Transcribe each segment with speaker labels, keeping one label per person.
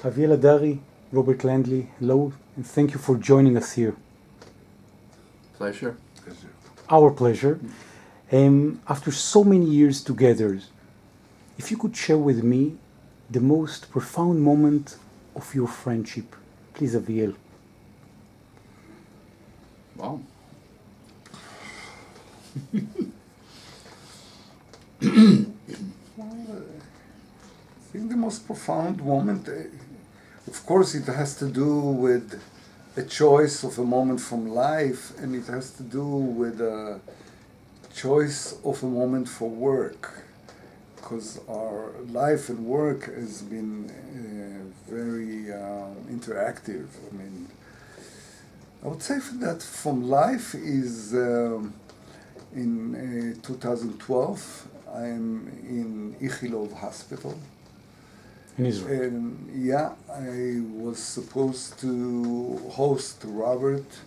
Speaker 1: Avi Hadari, Robert Landy, hello, and thank you for joining us here.
Speaker 2: Pleasure.
Speaker 1: Our pleasure. After so many years together, if you could share with me the most profound moment of your friendship, please, Aviel.
Speaker 2: Wow.
Speaker 3: I think the most profound moment, of course, it has to do with a choice of a moment from life, and it has to do with a choice of a moment for work, because our life and work has been very interactive. I mean, I would say that from life is in 2012, I'm in Ichilov Hospital.
Speaker 1: In Israel.
Speaker 3: And yeah, I was supposed to host Robert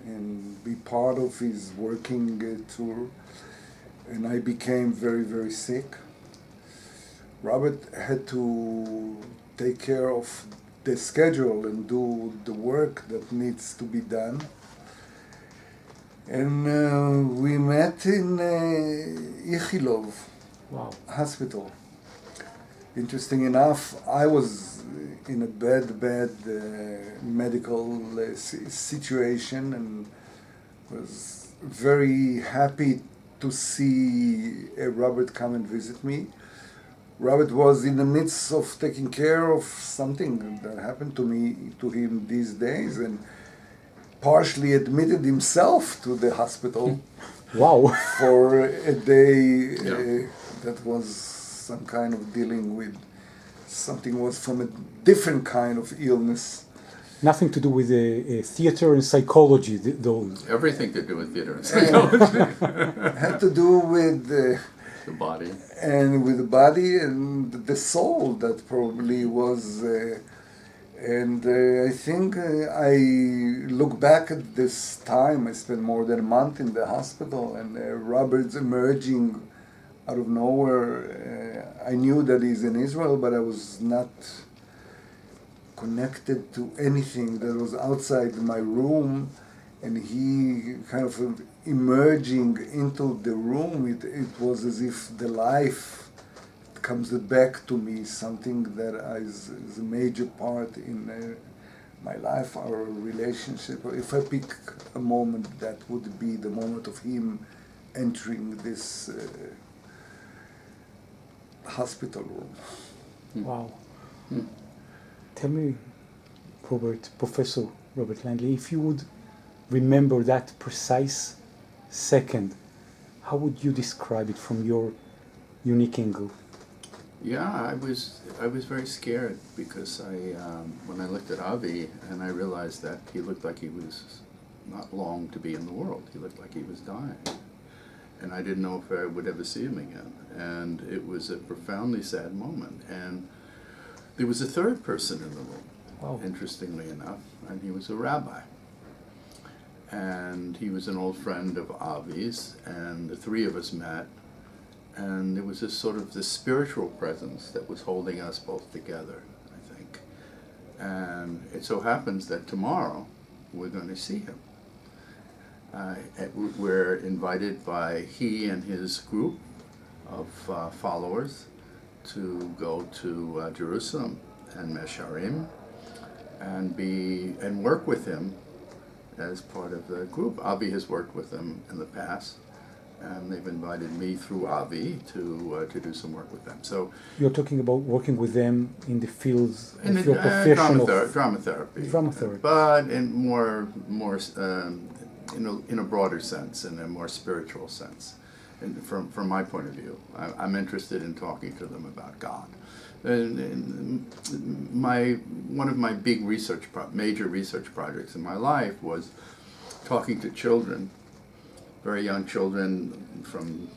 Speaker 3: and be part of his working tour. And I became very, very sick. Robert had to take care of the schedule and do the work that needs to be done. And we met in Ichilov Hospital. Interesting enough, I was in a bad medical situation and was very happy to see Robert come and visit me. Robert was in the midst of taking care of something that happened to him these days, and partially admitted himself to the hospital.
Speaker 1: Wow.
Speaker 3: For a day that was some kind of dealing with something was from a different kind of illness.
Speaker 1: Nothing to do with theater and psychology, though.
Speaker 2: Everything to do with theater and psychology.
Speaker 3: Had to do with
Speaker 2: the body.
Speaker 3: And with the body and the soul that probably was. I think I look back at this time. I spent more than a month in the hospital, and Robert's emerging out of nowhere. I knew that he's in Israel, but I was not connected to anything that was outside my room. And he kind of emerging into the room, it was as if the life comes back to me, something that is a major part in my life, our relationship. If I pick a moment, that would be the moment of him entering this hospital room.
Speaker 1: Wow. Tell me, Professor Robert Landy, if you would remember that precise second, how would you describe it from your unique angle?
Speaker 2: Yeah, I was very scared because when I looked at Avi and I realized that he looked like he was not long to be in the world. He looked like he was dying. And I didn't know if I would ever see him again. And it was a profoundly sad moment. And there was a third person in the room, interestingly enough, and he was a rabbi. And he was an old friend of Avi's, and the three of us met. And there was this spiritual presence that was holding us both together, I think. And it so happens that tomorrow we're going to see him. We're invited by he and his group of followers to go to Jerusalem and Mesharim and work with him as part of the group. Avi has worked with them in the past, and they've invited me through Avi to do some work with them. So
Speaker 1: you're talking about working with them in the fields of your profession of
Speaker 2: drama therapy, but in more in a broader sense, in a more spiritual sense. And from my point of view, I'm interested in talking to them about God. And one of my big major research projects in my life was talking to children, very young children from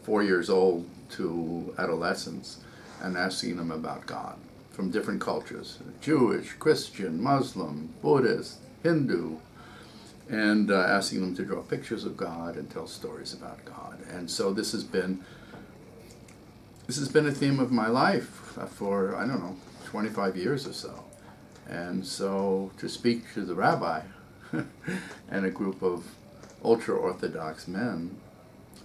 Speaker 2: 4 years old to adolescents, and asking them about God from different cultures: Jewish, Christian, Muslim, Buddhist, Hindu, and asking them to draw pictures of God and tell stories about God. And so this this has been a theme of my life for, I don't know, 25 years or so. And so to speak to the rabbi and a group of ultra-Orthodox men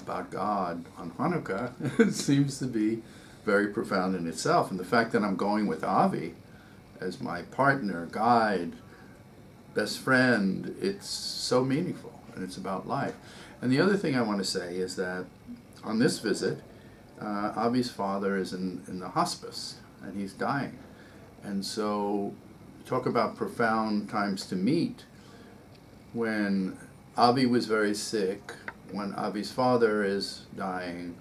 Speaker 2: about God on Hanukkah seems to be very profound in itself. And the fact that I'm going with Avi as my partner, guide, best friend, it's so meaningful, and it's about life. And the other thing I want to say is that on this visit, Avi's father is in the hospice, and he's dying. And so, talk about profound times to meet. When Avi was very sick, when Avi's father is dying,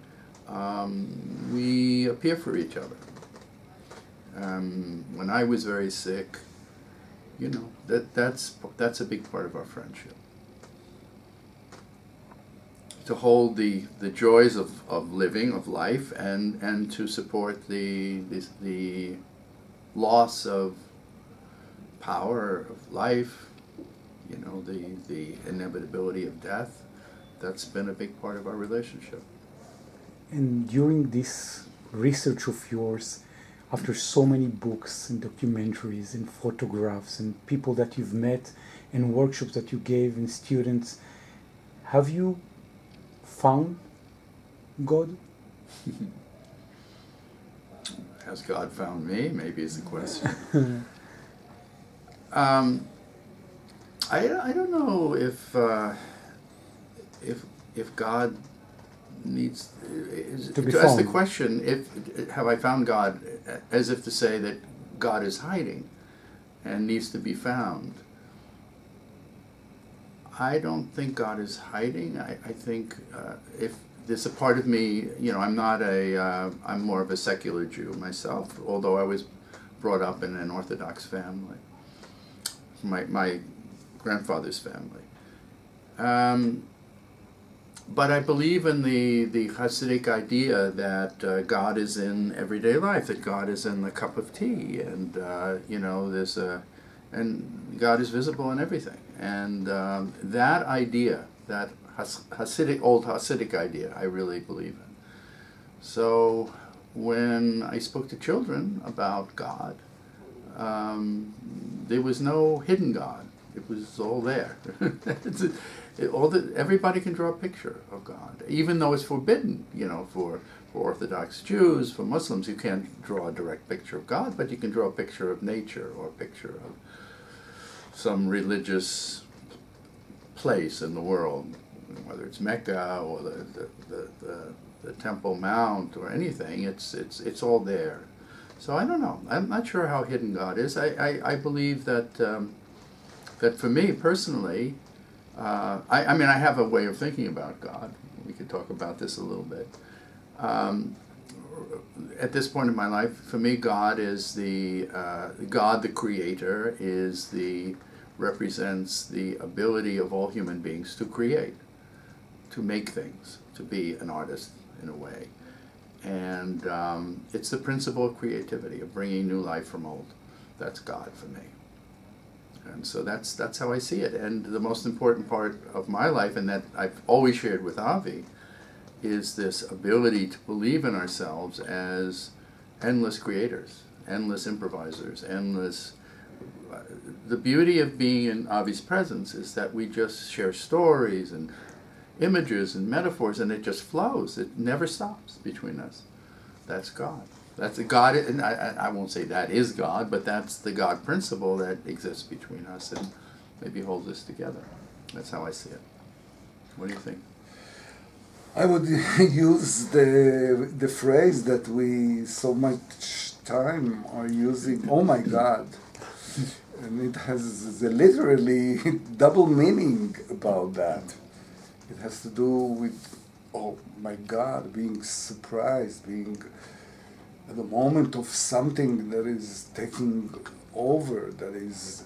Speaker 2: we appear for each other. When I was very sick, you know, that's a big part of our friendship. To hold the joys of living, of life, and to support the loss of power, of life, you know, the inevitability of death. That's been a big part of our relationship.
Speaker 1: And during this research of yours, after so many books and documentaries and photographs and people that you've met and workshops that you gave and students, have you found God?
Speaker 2: Has God found me? Maybe is the question. I don't know if God needs to ask the question, if have I found God, as if to say that God is hiding and needs to be found. I don't think God is hiding. I think if there's a part of me, you know, I'm more of a secular Jew myself, although I was brought up in an Orthodox family, my grandfather's family. But I believe in the Hasidic idea that God is in everyday life, that God is in the cup of tea, and you know, and God is visible in everything. And that idea, that old Hasidic idea, I really believe in. So when I spoke to children about God, there was no hidden God. It was all there. Everybody can draw a picture of God, even though it's forbidden, you know, for Orthodox Jews, for Muslims. You can't draw a direct picture of God, but you can draw a picture of nature or a picture of some religious place in the world, whether it's Mecca or the Temple Mount or anything. It's all there. So I don't know. I'm not sure how hidden God is. I believe that that for me personally, I mean, I have a way of thinking about God. We could talk about this a little bit. At this point in my life, for me, God is God, the Creator, represents the ability of all human beings to create, to make things, to be an artist in a way. And it's the principle of creativity, of bringing new life from old. That's God for me. And so that's how I see it. And the most important part of my life, and that I've always shared with Avi, is this ability to believe in ourselves as endless creators, endless improvisers, endless... The beauty of being in Avi's presence is that we just share stories and images and metaphors, and it just flows. It never stops between us. That's God. That's a God, and I won't say that is God, but that's the God principle that exists between us and maybe holds us together. That's how I see it. What do you think?
Speaker 3: I would use the phrase that we so much time are using, oh my God. And it has a literally double meaning about that. It has to do with, oh my God, being surprised, being at the moment of something that is taking over, that is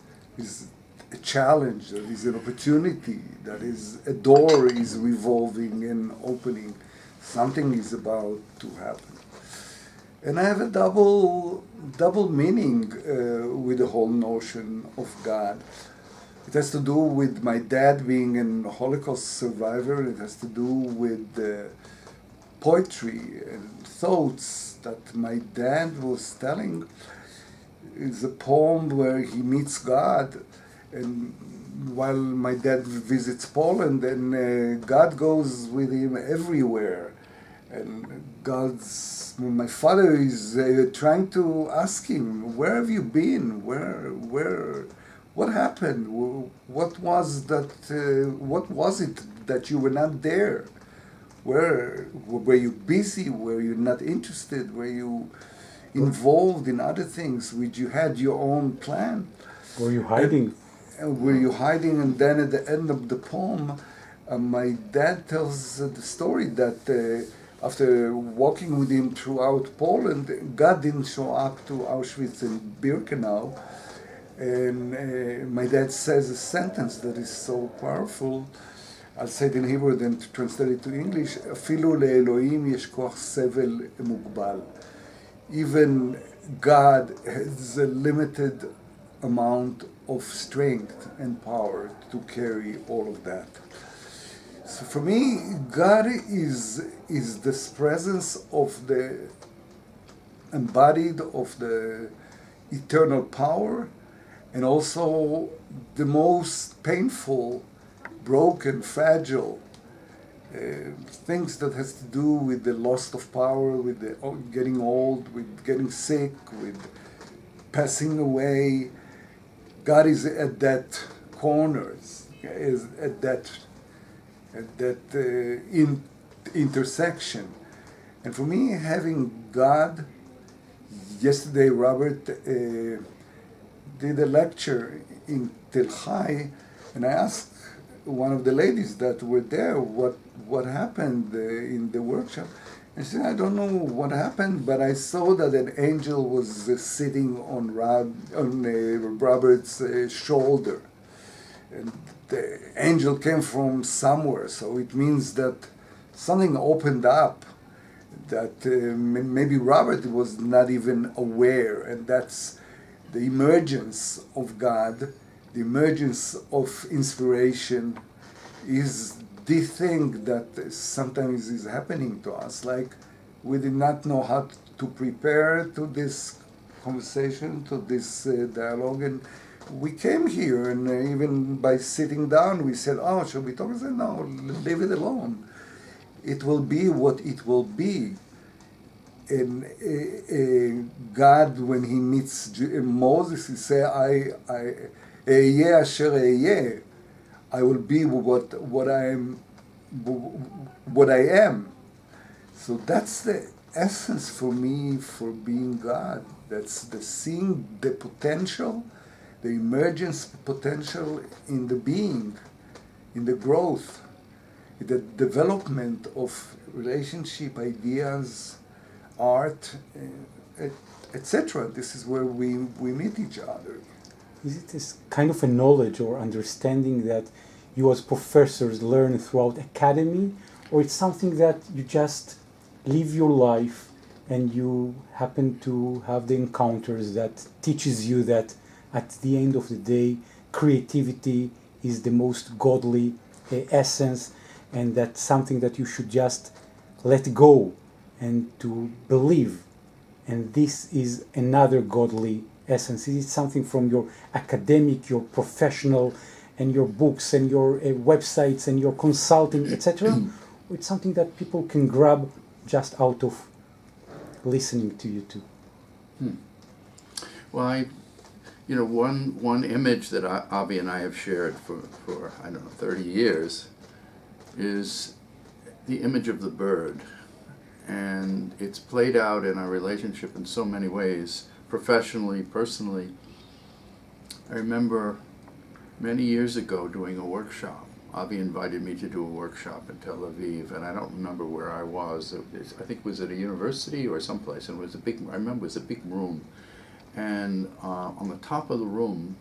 Speaker 3: a challenge, that is an opportunity, that is a door is revolving and opening. Something is about to happen. And I have a double meaning with the whole notion of God. It has to do with my dad being a Holocaust survivor. It has to do with poetry and thoughts that my dad was telling is a poem where he meets God, and while my dad visits Poland, and God goes with him everywhere, and my father is trying to ask him, where have you been? What happened? What was that? What was it that you were not there? Were you busy? Were you not interested? Were you involved in other things? Which you had your own plan?
Speaker 1: Were you hiding?
Speaker 3: Were you hiding? And then at the end of the poem, my dad tells the story that after walking with him throughout Poland, God didn't show up to Auschwitz and Birkenau. And my dad says a sentence that is so powerful. I'll say it in Hebrew, then to translate it to English. אפילו לאלוהים יש כוח סבל מוגבל. Even God has a limited amount of strength and power to carry all of that. So for me, God is this presence of the embodied of the eternal power, and also the most painful, broken, fragile things that has to do with the loss of power, with the getting old, with getting sick, with passing away. God is at that corner, is at that intersection. And for me, having God, yesterday Robert did a lecture in Tel Chai, and I asked one of the ladies that were there what happened in the workshop. And she said, I don't know what happened, but I saw that an angel was sitting on Robert's shoulder. And the angel came from somewhere, so it means that something opened up that maybe Robert was not even aware, and that's the emergence of God, the emergence of inspiration is the thing that sometimes is happening to us. Like we did not know how to prepare to this conversation, to this dialogue, and we came here, and even by sitting down, we said, oh, should we talk? I said, no, leave it alone. It will be what it will be. And God, when he meets Moses, he says, I will be what I am. So that's the essence for me for being God. That's the seeing the potential, the emergence potential in the being, in the growth, in the development of relationship, ideas, art, etc. This is where we meet each other.
Speaker 1: Is it this kind of a knowledge or understanding that you as professors learn throughout academy, or it's something that you just live your life and you happen to have the encounters that teaches you that at the end of the day, creativity is the most godly essence, and that's something that you should just let go and to believe, and this is another godly essence? Is it something from your academic, your professional, and your books and your websites and your consulting, etc.? Or it's something that people can grab just out of listening to you too?
Speaker 2: Well, one image that Avi and I have shared for I don't know 30 years is the image of the bird. And it's played out in our relationship in so many ways, professionally, personally. I remember many years ago doing a workshop. Avi invited me to do a workshop in Tel Aviv, and I don't remember where I was. I think it was at a university or someplace, and I remember it was a big room. And on the top of the room,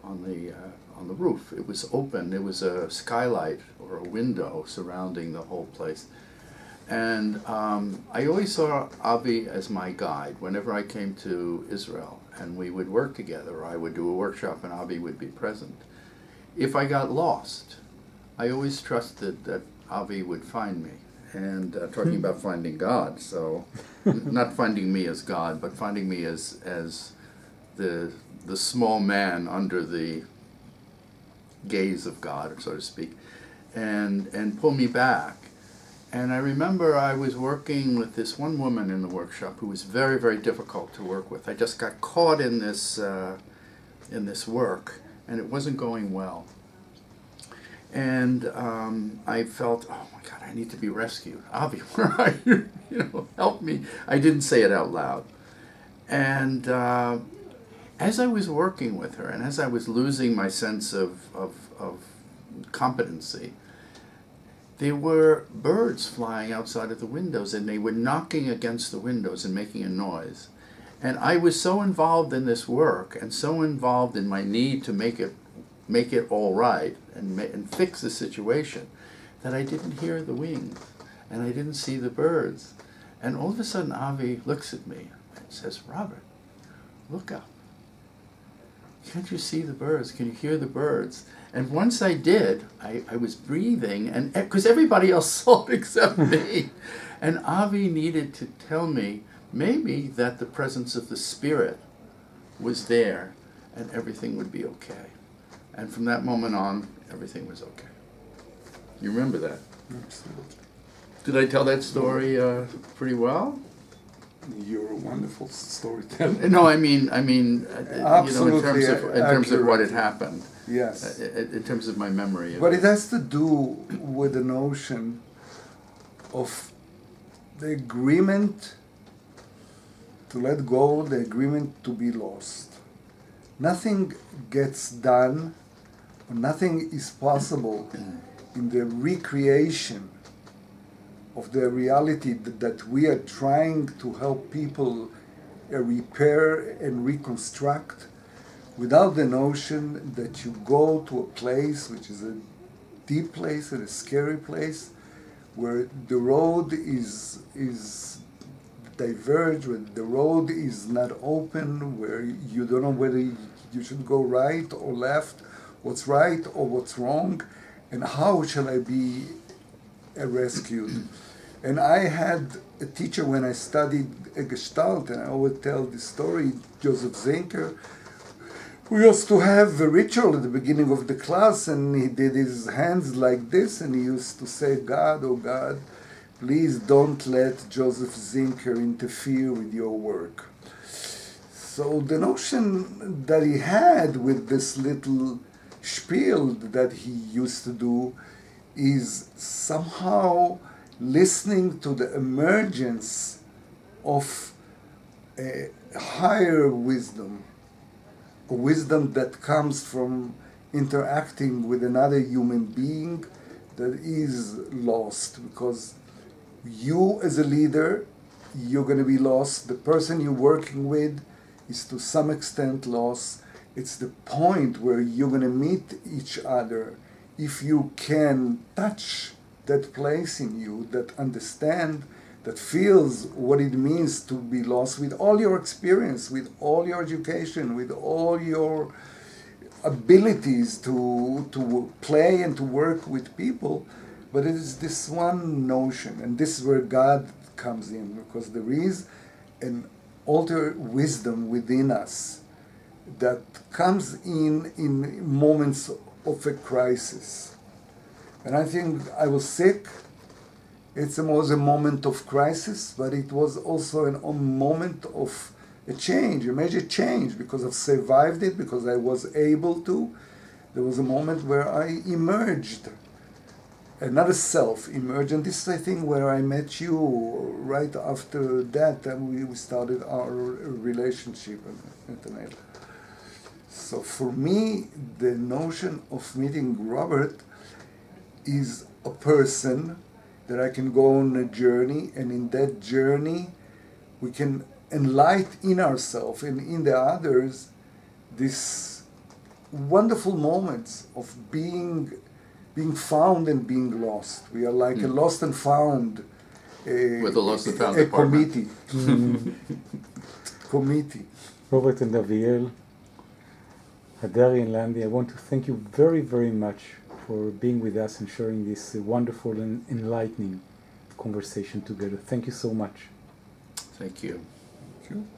Speaker 2: on the roof, it was open. There was a skylight or a window surrounding the whole place. And I always saw Avi as my guide whenever I came to Israel, and we would work together. I would do a workshop and Avi would be present. If I got lost, I always trusted that Avi would find me and talking about finding God. So, not finding me as God, but finding me as the small man under the gaze of God, so to speak, and pull me back. And I remember I was working with this one woman in the workshop who was very, very difficult to work with. I just got caught in this work, and it wasn't going well. And I felt, oh my God, I need to be rescued. Avi, where are you? Help me. I didn't say it out loud. And as I was working with her, and as I was losing my sense of competency, there were birds flying outside of the windows, and they were knocking against the windows and making a noise. And I was so involved in this work, and so involved in my need to make it all right and fix the situation, that I didn't hear the wings, and I didn't see the birds. And all of a sudden, Avi looks at me and says, "Robert, look up. Can't you see the birds? Can you hear the birds?" And once I did, I was breathing, and because everybody else saw it except me. And Avi needed to tell me maybe that the presence of the Spirit was there, and everything would be okay. And from that moment on, everything was okay. You remember that?
Speaker 3: Absolutely.
Speaker 2: Did I tell that story pretty well?
Speaker 3: You're a wonderful storyteller.
Speaker 2: No, I mean,
Speaker 3: Absolutely
Speaker 2: in terms of what had happened.
Speaker 3: Yes.
Speaker 2: In terms of my memory.
Speaker 3: But it has to do with the notion of the agreement to let go, the agreement to be lost. Nothing gets done, or nothing is possible in the recreation of the reality that we are trying to help people repair and reconstruct, without the notion that you go to a place which is a deep place and a scary place, where the road is diverged, where the road is not open, where you don't know whether you should go right or left, what's right or what's wrong, and how shall I be rescued. And I had a teacher when I studied a Gestalt, and I always tell this story, Joseph Zinker, who used to have a ritual at the beginning of the class, and he did his hands like this, and he used to say, "God, oh God, please don't let Joseph Zinker interfere with your work." So the notion that he had with this little spiel that he used to do is somehow listening to the emergence of a higher wisdom, a wisdom that comes from interacting with another human being that is lost. Because you as a leader, you're going to be lost. The person you're working with is to some extent lost. It's the point where you're going to meet each other. If you can touch that place in you, that understand, that feels what it means to be lost, with all your experience, with all your education, with all your abilities to play and to work with people. But it is this one notion, and this is where God comes in, because there is an alter wisdom within us that comes in moments of a crisis. And I think I was sick. It was a moment of crisis, but it was also a moment of a change, a major change, because I've survived it, because I was able to. There was a moment where I emerged, another self emerged, and this is, I think, where I met you right after that, and we started our relationship, Netanel. So for me, the notion of meeting Robert is a person that I can go on a journey, and in that journey we can enlighten in ourselves and in the others these wonderful moments of being found and being lost. We are like a lost and found
Speaker 2: with the lost and found
Speaker 3: a
Speaker 2: department.
Speaker 3: Committee.
Speaker 1: Robert and Aviel, Hadari and Landy, I want to thank you very, very much for being with us and sharing this wonderful and enlightening conversation together. Thank you so much.
Speaker 2: Thank you.
Speaker 3: Thank you.